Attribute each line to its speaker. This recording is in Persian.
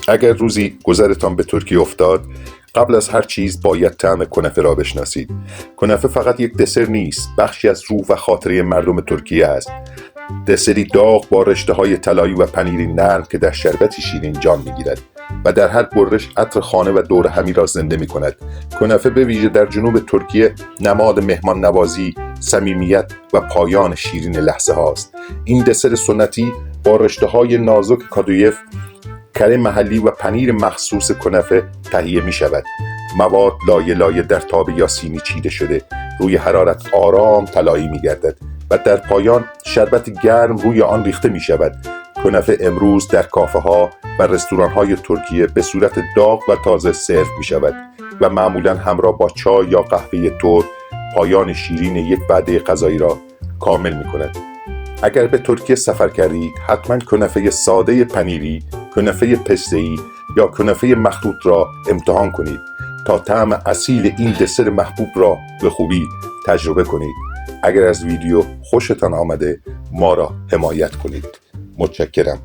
Speaker 1: اگر روزی گذرتان به ترکیه افتاد، قبل از هر چیز باید طعم کنفه را بشناسید. کنفه فقط یک دسر نیست، بخشی از روح و خاطره مردم ترکیه است. دسری داغ با رشته‌های طلایی و پنیری نرم که در شربتی شیرین جان می‌گیرد و در هر برش عطر خانه و دور همی را زنده می‌کند. کنفه به ویژه در جنوب ترکیه نماد مهمان نوازی، صمیمیت و پایان شیرین لحظه هاست. این دسر سنتی با رشته‌های نازک کادویف، کره محلی و پنیر مخصوص کنفه تهیه می شود. مواد لایه لایه در تاب یا سینی چیده شده، روی حرارت آرام طلایی می گردد و در پایان شربت گرم روی آن ریخته می شود. کنفه امروز در کافه ها و رستوران های ترکیه به صورت داغ و تازه سرو می شود و معمولا همراه با چای یا قهوه ترک پایان شیرین یک وعده غذایی را کامل می کند. اگر به ترکیه سفر کردید، حتما کنفه ساده پنیری، کنفه پسته‌ای یا کنفه مخلوط را امتحان کنید تا طعم اصیل این دسر محبوب را به خوبی تجربه کنید. اگر از ویدیو خوشتان آمده، ما را حمایت کنید. متشکرم.